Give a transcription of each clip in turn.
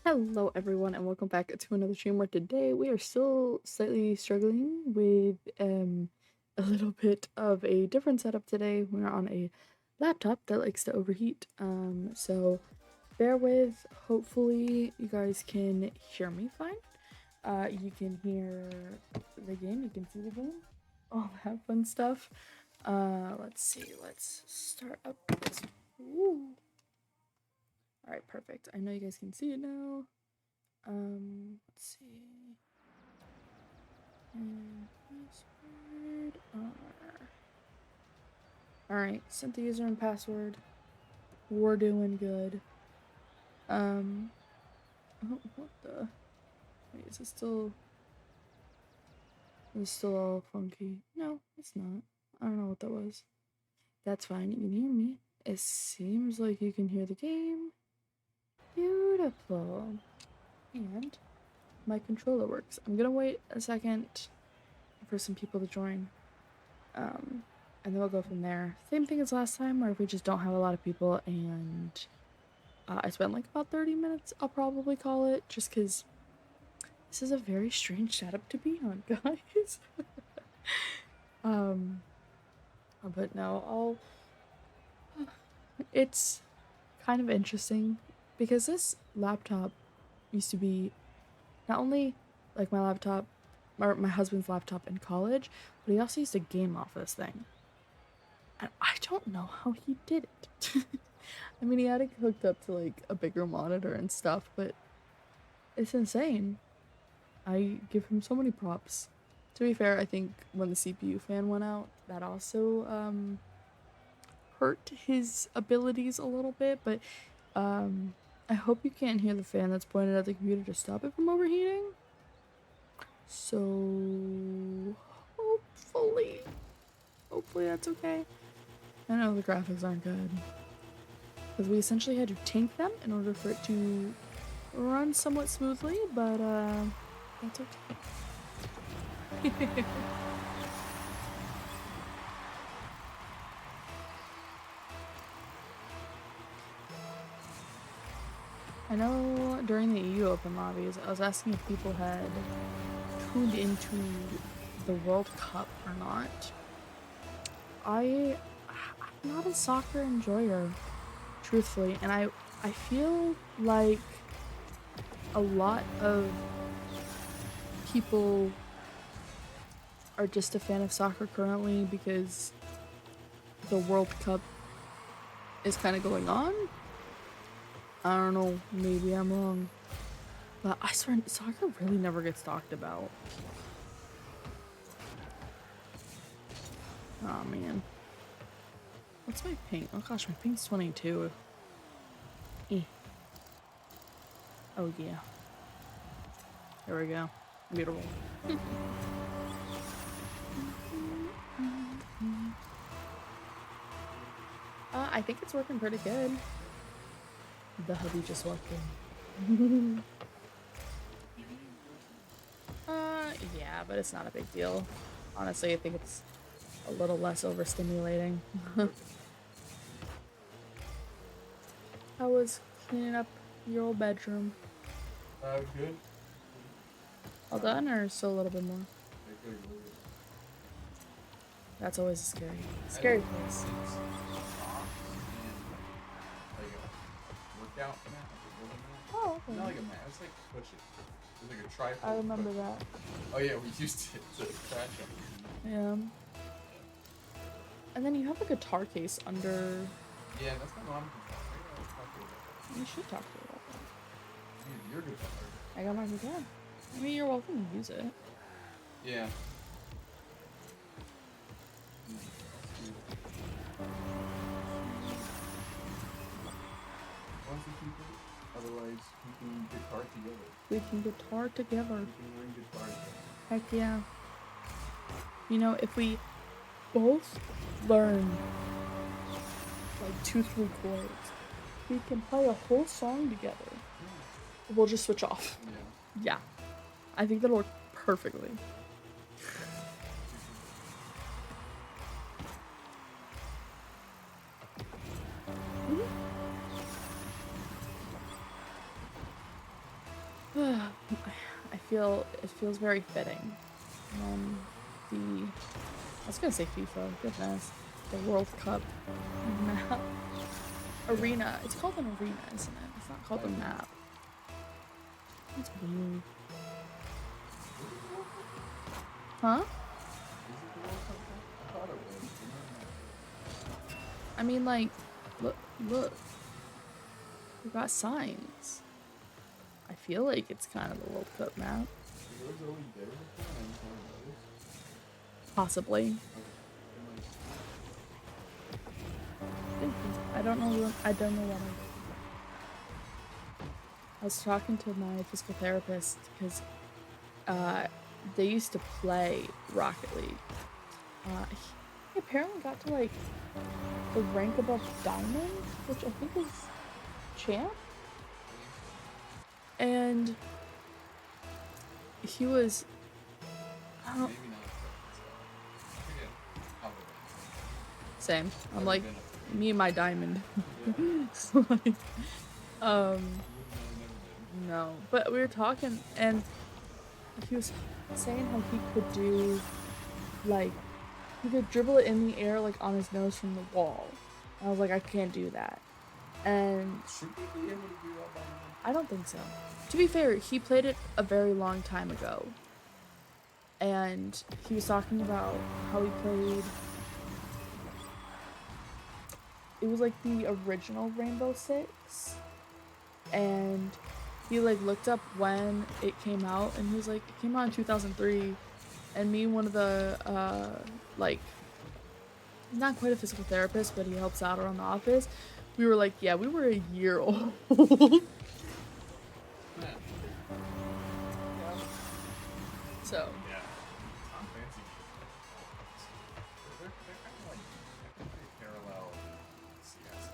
Hello everyone and welcome back to another stream where today we are still slightly struggling with a little bit of a different setup today. We're on a laptop that likes to overheat. So bear with. Hopefully you guys can hear me fine. You can hear the game, you can see the game, all that fun stuff. Let's see, let's start up this. Ooh. Alright, perfect. I know you guys can see it now. Let's see. And password R. Alright, sent the user and password. We're doing good. Oh, what the? Wait, is it still all funky? No, it's not. I don't know what that was. That's fine, you can hear me. It seems like you can hear the game. Beautiful. And my controller works. I'm gonna wait a second for some people to join. And then we'll go from there. Same thing as last time, where if we just don't have a lot of people and I spent like about 30 minutes, I'll probably call it, just because this is a very strange setup to be on, guys. But no, it's kind of interesting because this laptop used to be not only like my laptop, or my husband's laptop in college, but he also used to game off this thing. And I don't know how he did it. I mean, he had it hooked up to like a bigger monitor and stuff, but it's insane. I give him so many props. To be fair, I think when the CPU fan went out, that also hurt his abilities a little bit, but I hope you can't hear the fan that's pointed at the computer to stop it from overheating. So hopefully that's okay. I know the graphics aren't good, because we essentially had to tank them in order for it to run somewhat smoothly, but that's okay. I know during the EU Open lobbies, I was asking if people had tuned into the World Cup or not. I'm not a soccer enjoyer, truthfully, and I feel like a lot of people are just a fan of soccer currently because the World Cup is kind of going on. I don't know, maybe I'm wrong, but I swear soccer really never gets talked about. Oh man. What's my ping? Oh gosh, my ping's 22. Eh. Oh yeah. There we go. Beautiful. I think it's working pretty good. The hubby just walked in. Yeah, but it's not a big deal. Honestly, I think it's a little less overstimulating. How was cleaning up your old bedroom? Good. All done, or still a little bit more? That's always a scary place. Workout mat, like a yoga mat. Oh, okay. Not like a mat, it's like push it. It's like a tripod. I remember that. Oh yeah, we used it to crash on. Yeah. And then you have a guitar case under. Yeah, that's my mom can talk. You should talk to her about that. Dude, your guitar. I got my guitar. I mean, you're welcome to use it. Yeah. Otherwise, we can guitar together. We can guitar together. We can learn guitar together. Heck yeah. You know, if we both learn like 2-3 chords, we can play a whole song together. Yeah. We'll just switch off. Yeah. Yeah. I think that'll work perfectly. I feel it feels very fitting. The I was gonna say FIFA, goodness. The World Cup map. Arena. It's called an arena, isn't it? It's not called a map. That's weird. Huh? I mean, like, look. We got signs. I feel like it's kind of the World Cup map. Possibly. I don't know. I don't know what I was talking to my physical therapist because they used to play Rocket League. He apparently got to like the rank above Diamond, which I think is champ. And he was, I don't, same. I'm like, me and my Diamond. Like, no. But we were talking, and he was saying how he could do, like, he could dribble it in the air, like, on his nose from the wall. And I was like, I can't do that. And Should we be able to do that by now? I don't think so. To be fair, he played it a very long time ago. And he was talking about how he played. It was like the original Rainbow Six. And he like looked up when it came out, and he was like, it came out in 2003. And me, one of the like, not quite a physical therapist, but he helps out around the office. We were like, yeah, we were a year old. So. Yeah. Tom Fancy. They're kind of like, I think they parallel CS.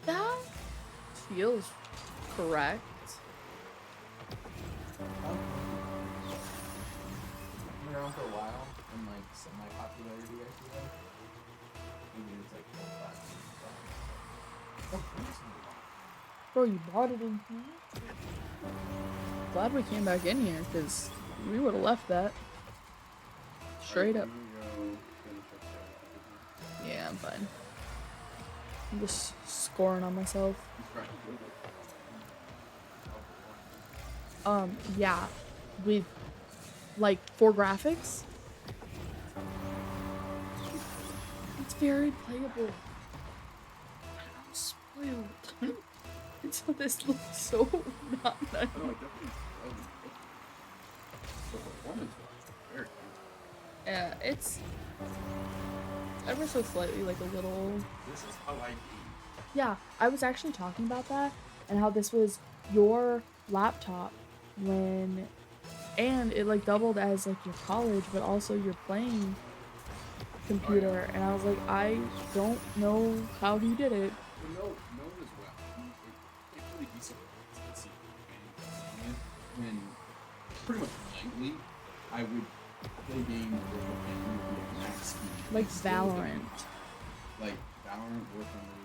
That feels correct. Been around for a while and like semi-popularity, I feel like. Maybe it's like 4 5 years. Bro, you bought it in here? Glad we came back in here, because we would have left that. Straight up. Yeah, I'm fine. I'm just scoring on myself. Yeah. With, like, 4 graphics. It's very playable. I'm spoiled. So this looks so not nice. Yeah, it's ever so slightly like a little. This is how I eat. Yeah, I was actually talking about that and how this was your laptop when, and it like doubled as like your college, but also your playing computer. And I was like, I don't know how he did it. No as well. It really be surprised to see when pretty much nightly I would play games with the family at max speed. Like Valorant. Like Valorant, War Thunder.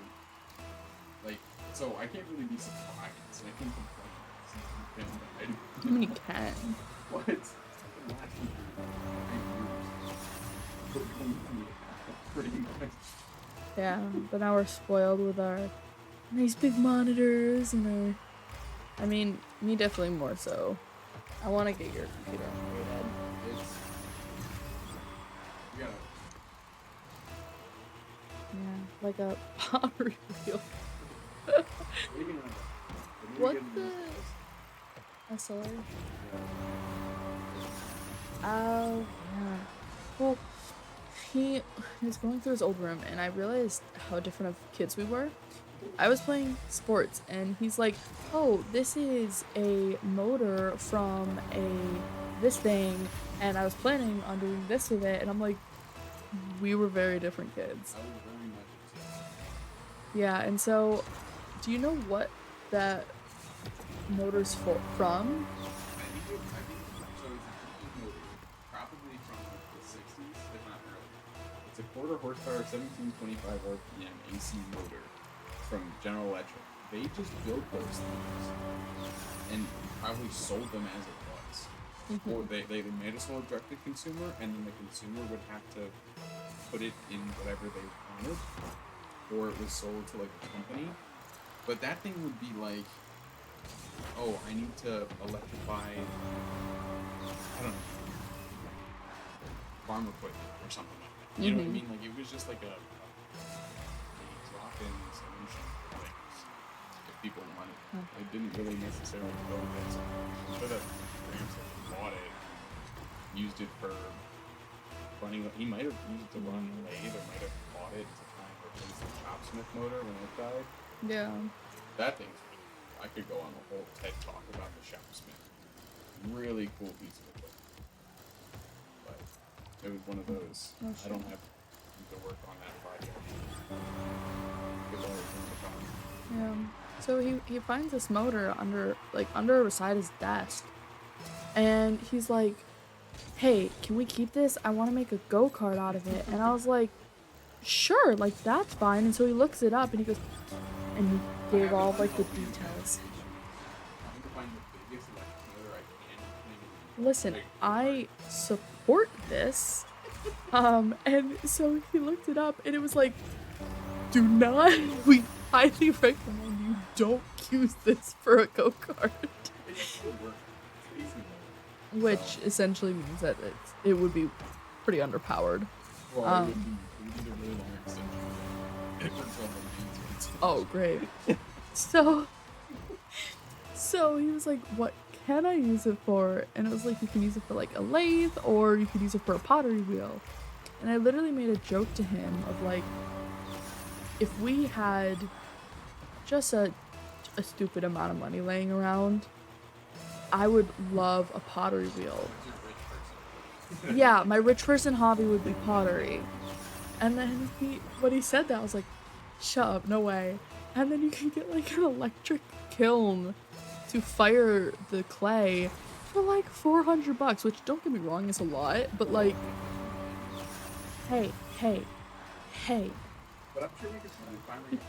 Like, so I can't really be surprised. I can complain. I mean, you can. What? It's been lasting for 9 years. Pretty much. Yeah, but now we're spoiled with our nice big monitors and our. I mean, me definitely more so. I want to get your computer upgraded. You gotta. Yeah, like a pottery wheel. What the? SLR? Oh, yeah. Well, he was going through his old room, and I realized how different of kids we were. I was playing sports, and he's like, oh, this is a motor from this thing, and I was planning on doing this with it, and I'm like, we were very different kids. I was very much a Yeah, and so, do you know what that motor's from? I think so. It's a GE motor, probably from the 60s, if not earlier. It's a quarter horsepower, 1725 RPM AC motor from General Electric. They just built those things and probably sold them as it was. Or they made a sold direct to consumer, and then the consumer would have to put it in whatever they wanted, or it was sold to like a company. But that thing would be like, oh, I need to electrify, I don't know, farm equipment or something like that. You know what I mean? Like it was just like a drop-in solution for things if people wanted. It didn't really necessarily go against. I'm sure that Gramps bought it, used it for running. He might have used it to run a lathe, or might have bought it to try and replace the chopsmith motor when it died. Yeah. That thing's really cool. I could go on a whole TED talk about the chopsmith. Really cool piece of equipment. But it was one of those. I don't have to work on that project. It's always in the car. Yeah. So he finds this motor under beside his desk. And he's like, "Hey, can we keep this? I want to make a go-kart out of it." And I was like, "Sure, like that's fine." And so he looks it up and he goes, and he gave all like the details. Trying to find the biggest electric motor I can. Listen, I support this. And so he looked it up and it was like, "Do not, we highly recommend you don't use this for a go-kart." Which essentially means that it would be pretty underpowered. Well, it would be a really long extension. Oh, great. So he was like, "What can I use it for?" And it was like, you can use it for like a lathe, or you could use it for a pottery wheel. And I literally made a joke to him of like, if we had just a stupid amount of money laying around, I would love a pottery wheel. Yeah, my rich person hobby would be pottery. And then when he said that, I was like, "Shut up, no way." And then you can get like an electric kiln to fire the clay for like $400, which, don't get me wrong, is a lot, but like, hey. But I'm sure we could find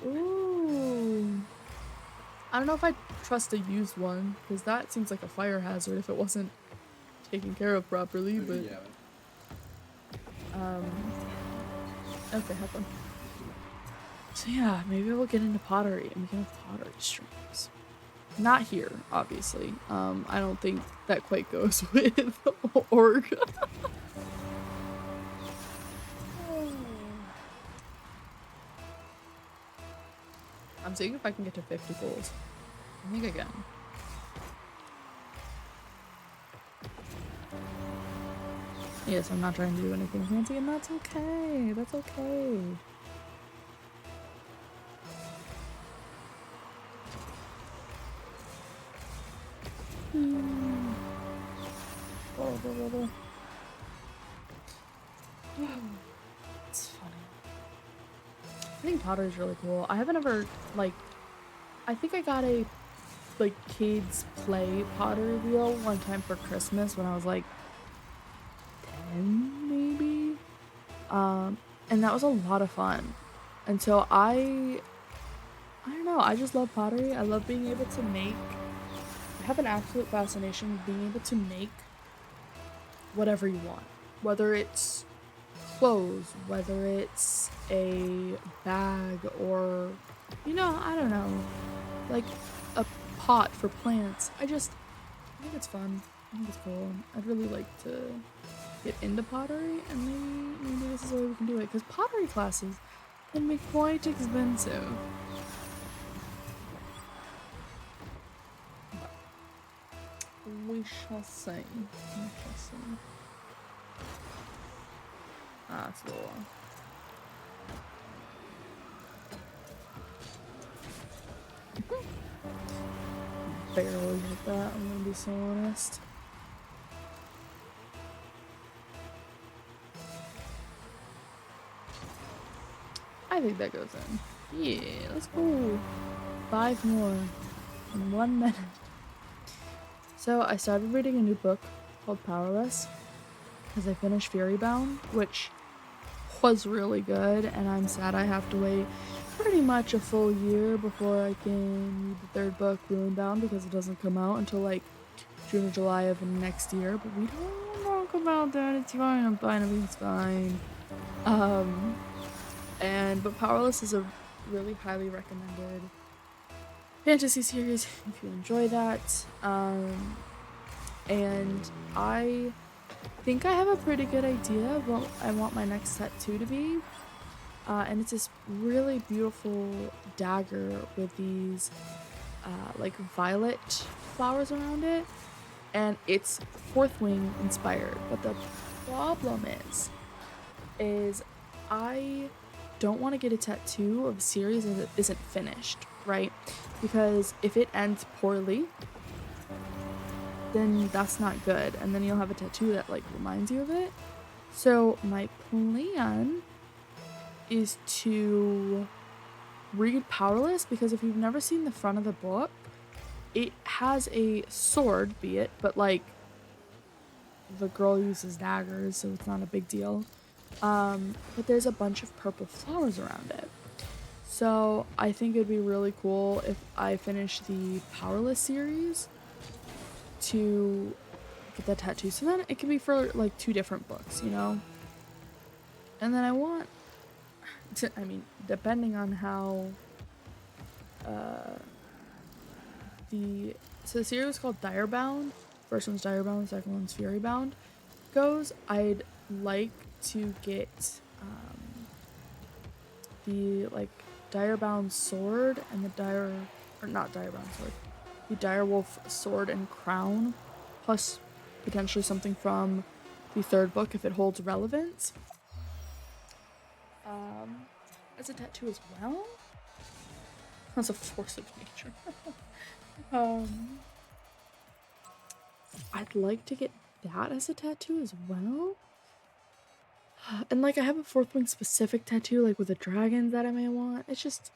Ooh. I don't know if I'd trust a used one, because that seems like a fire hazard if it wasn't taken care of properly, but... Okay, have fun. So yeah, maybe we'll get into pottery, and we can have pottery streams. Not here, obviously. I don't think that quite goes with org. I'm seeing if I can get to 50 goals. I think I can. Yes, I'm not trying to do anything fancy, and that's okay. That's okay. It's funny. I think pottery is really cool. I haven't ever, like, I think I got a, like, kids play pottery wheel one time for Christmas when I was, like, 10, maybe? And that was a lot of fun. And so I don't know, I just love pottery. I love being able to make, I have an absolute fascination with being able to make whatever you want. Whether it's clothes, whether it's a bag, or, you know, I don't know, like a pot for plants. I think it's fun. I think it's cool. I'd really like to get into pottery, and maybe this is the way we can do it, because pottery classes can be quite expensive. We shall see. We shall see. Ah, it's a little long. Barely hit that, I'm gonna be so honest. I think that goes in. Yeah, let's go. 5 more in 1 minute. So I started reading a new book called Powerless, because I finished Fury Bound, which was really good, and I'm sad I have to wait pretty much a full year before I can read the third book, Ruinbound, because it doesn't come out until like June or July of next year. But we don't talk about that. It's fine. I'm fine. Everything's fine. Um, but Powerless is a really highly recommended fantasy series if you enjoy that. And I think I have a pretty good idea of what I want my next tattoo to be. And it's this really beautiful dagger with these like violet flowers around it, and it's Fourth Wing inspired. But the problem is I don't want to get a tattoo of a series that isn't finished, right? Because if it ends poorly, then that's not good, and then you'll have a tattoo that like reminds you of it. So my plan is to read Powerless, because if you've never seen the front of the book, it has a sword, be it, but like the girl uses daggers, so it's not a big deal. But there's a bunch of purple flowers around it. So I think it'd be really cool if I finish the Powerless series to get that tattoo. So then it can be for like 2 different books, you know? And then I want to, I mean, depending on how the series is called Direbound. First one's Direbound, second one's Furybound goes, I'd like to get the like Direbound sword and the the Direwolf sword and crown, plus potentially something from the third book if it holds relevance. As a tattoo as well. As a force of nature. I'd like to get that as a tattoo as well. And like I have a Fourth Wing specific tattoo, like with the dragons that I may want. It's just,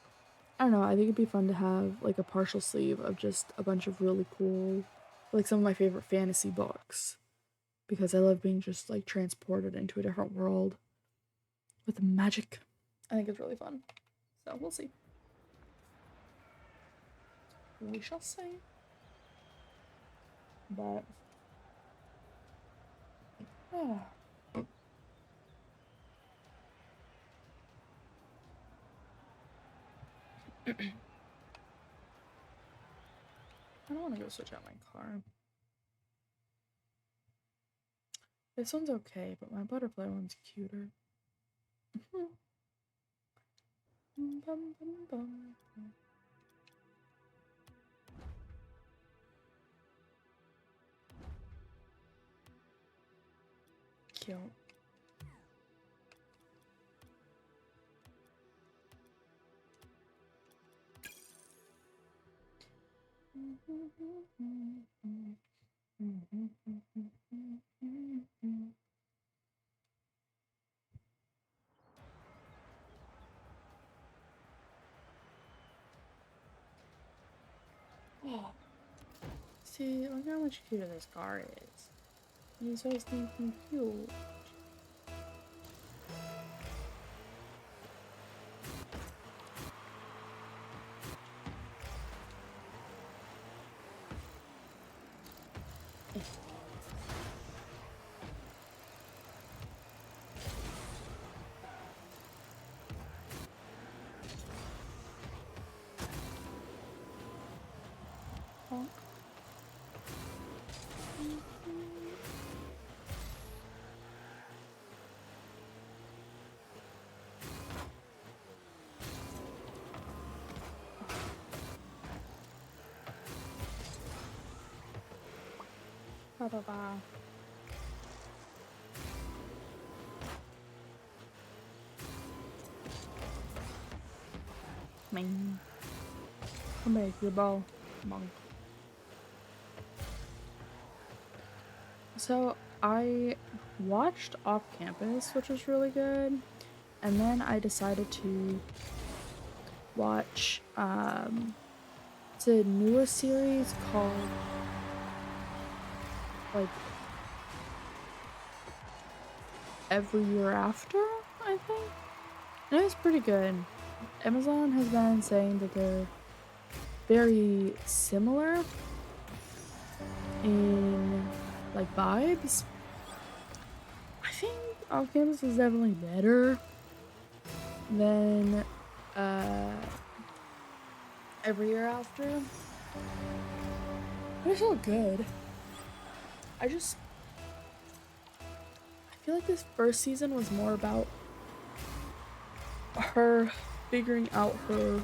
I don't know, I think it'd be fun to have like a partial sleeve of just a bunch of really cool, like some of my favorite fantasy books. Because I love being just like transported into a different world with magic. I think it's really fun. So we'll see. We shall see. But I don't want to go switch out my car. This one's okay, but my butterfly one's cuter. Cute. Oh. See, look how much cuter this car is. He's so stinking cute. Oh. Ba ba ba. Ming. Come back, your ball. Monk. So I watched Off Campus, which was really good, and then I decided to watch it's a newer series called like Every Year After, I think. And it was pretty good. Amazon has been saying that they're very similar in like vibes. I think off campus is definitely better than every year after. But it's all good. I feel like this first season was more about her figuring out her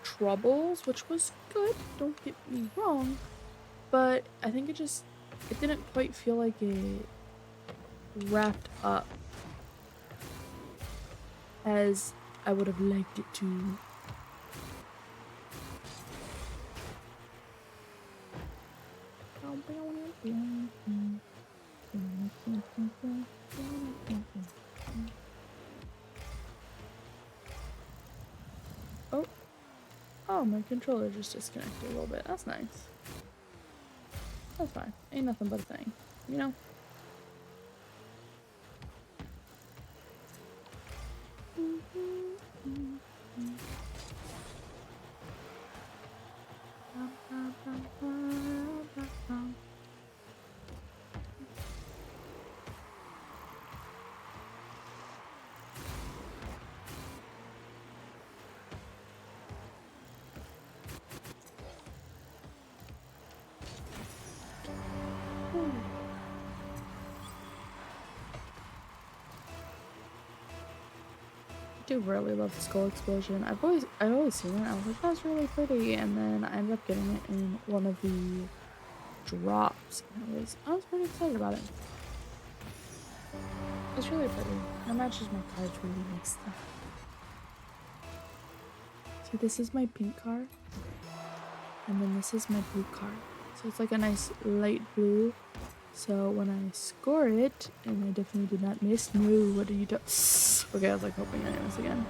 troubles, which was good, don't get me wrong, but I think it didn't quite feel like it wrapped up as I would have liked it to. Oh, oh, my controller just disconnected a little bit. That's nice. That's fine. Ain't nothing but a thing, you know? I do really love the skull explosion. I've always seen it. I was like, that's really pretty, and then I ended up getting it in one of the drops. And I was pretty excited about it. It's really pretty. It matches my cards really nicely. So this is my pink card, and then this is my blue card. So it's like a nice light blue. So when I score it, and I definitely did not miss. No, what did you do? Okay, I was like hoping I didn't miss again.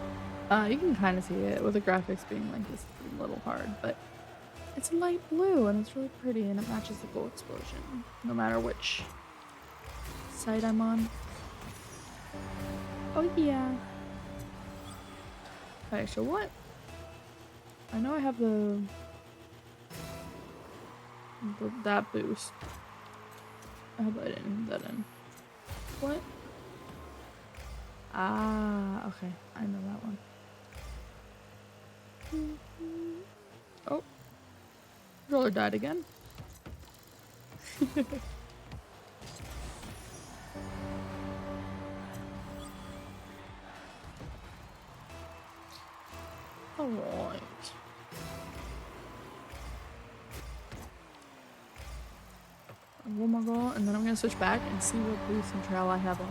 You can kind of see it with the graphics being like this a little hard, but it's light blue and it's really pretty and it matches the gold explosion, no matter which side I'm on. Oh yeah. Okay, so what? I know I have that boost. I hope I didn't put that in. What? Ah, okay. I know that one. Oh. Controller died again. Alright. Oh my god, and then I'm gonna switch back and see what boost and trail I have on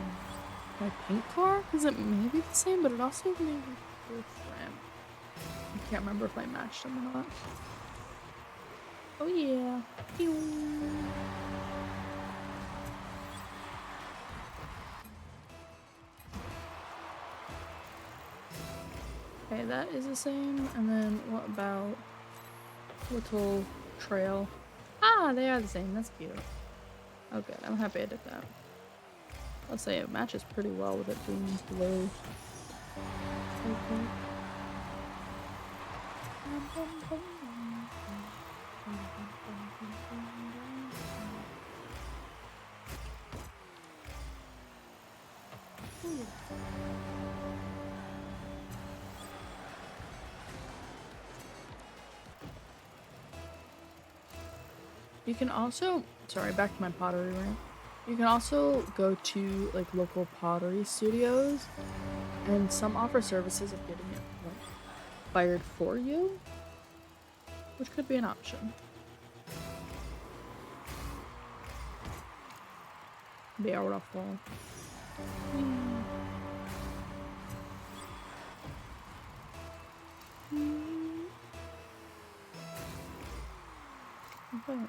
my pink car, because it may be the same, but it also may be different. I can't remember if I matched them or not. Oh yeah. Okay, that is the same. And then what about little trail? Ah, they are the same. That's cute. Oh good, I'm happy I did that. I'll say it matches pretty well with it being blue. Okay. You can also, sorry, back to my pottery rant. You can also go to like local pottery studios, and some offer services of getting it like fired for you, which could be an option. Beautiful. Okay.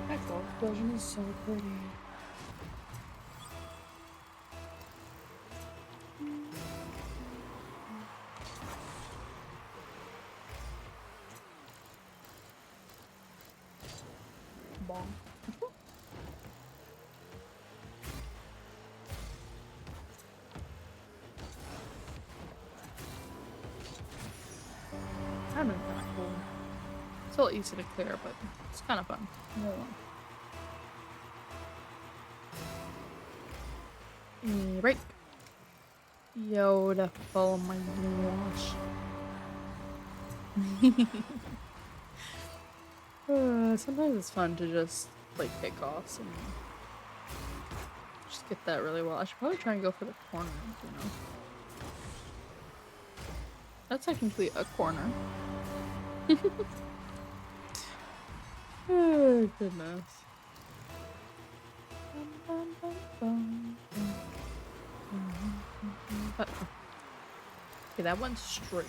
That gold explosion is so pretty. Bomb. Kind of cool. It's a little easy to clear, but it's kind of fun. Right. Beautiful, my gosh. Sometimes it's fun to just play kickoffs and just get that really well. I should probably try and go for the corner, you know. That's technically a corner. Oh, goodness. Okay, that went straight.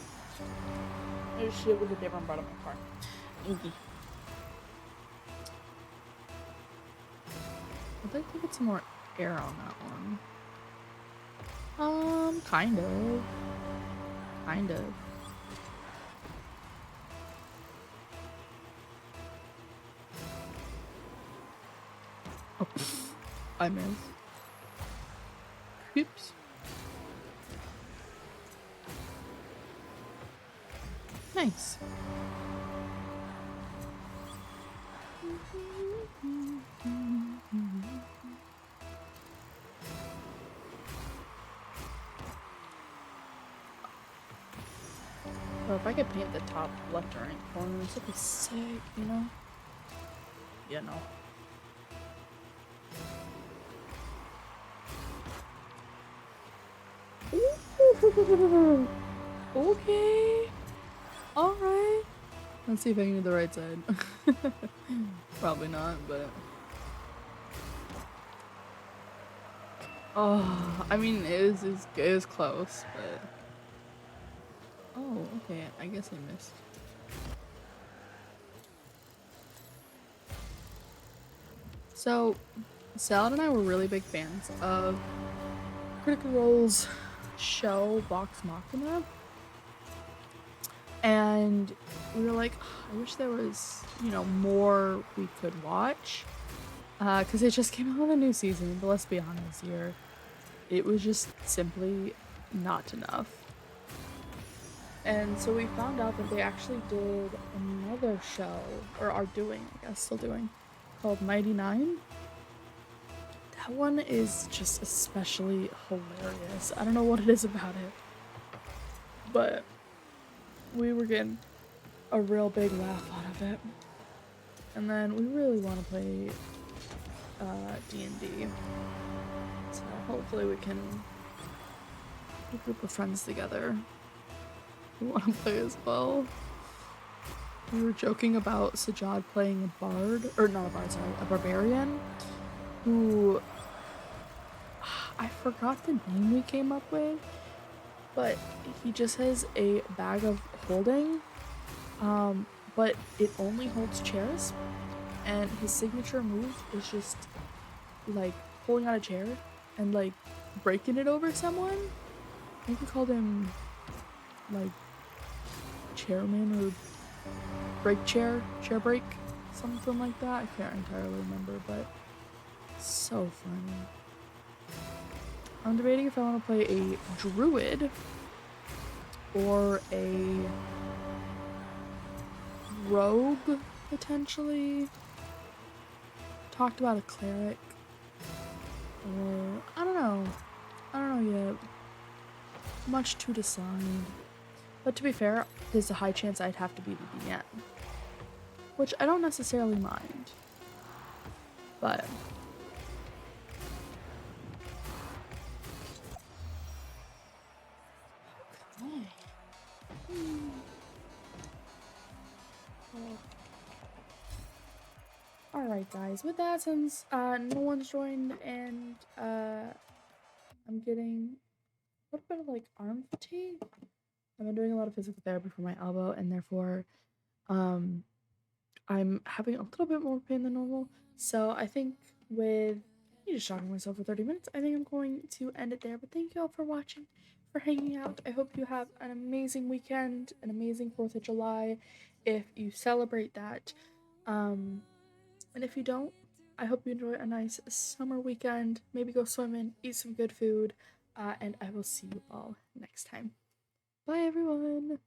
There's shit with a different part of my car. I'd like to get some more air on that one. Kind of. Kind of. Oh, I missed. Oops. Nice. Well, if I could paint the top left or right corners, it'd be sick, you know? Yeah, no. Okay. Alright. Let's see if I can do the right side. Probably not, but... Oh, I mean, it is close, but... Oh, okay. I guess I missed. So, Salad and I were really big fans of Critical Role's show Vox Machina. And we were like, oh, I wish there was, you know, more we could watch. Because it just came out with a new season, but let's be honest here. It was just simply not enough. And so we found out that they actually did another show, or are doing, I guess, still doing, called 99. That one is just especially hilarious. I don't know what it is about it, but we were getting a real big laugh out of it. And then we really want to play D&D. So hopefully we can get a group of friends together who want to play as well. We were joking about Sajad playing a bard, or not a bard, sorry, a barbarian, who I forgot the name we came up with, but he just has a bag of holding, but it only holds chairs, and his signature move is just like pulling out a chair and like breaking it over someone. I think we called him like chairman or chair break, something like that. I can't entirely remember, but so funny. I'm debating if I want to play a druid or a rogue, potentially. Talked about a cleric, or I don't know yet. Much to decide. But to be fair, there's a high chance I'd have to be the DM, which I don't necessarily mind. But alright guys, with that, since no one's joined and I'm getting a little bit of like arm fatigue. I've been doing a lot of physical therapy for my elbow, and therefore I'm having a little bit more pain than normal. So I think with me just shocking myself for 30 minutes, I think I'm going to end it there. But thank you all for watching, for hanging out. I hope you have an amazing weekend, an amazing 4th of July if you celebrate that. And if you don't, I hope you enjoy a nice summer weekend. Maybe go swimming, eat some good food, and I will see you all next time. Bye, everyone!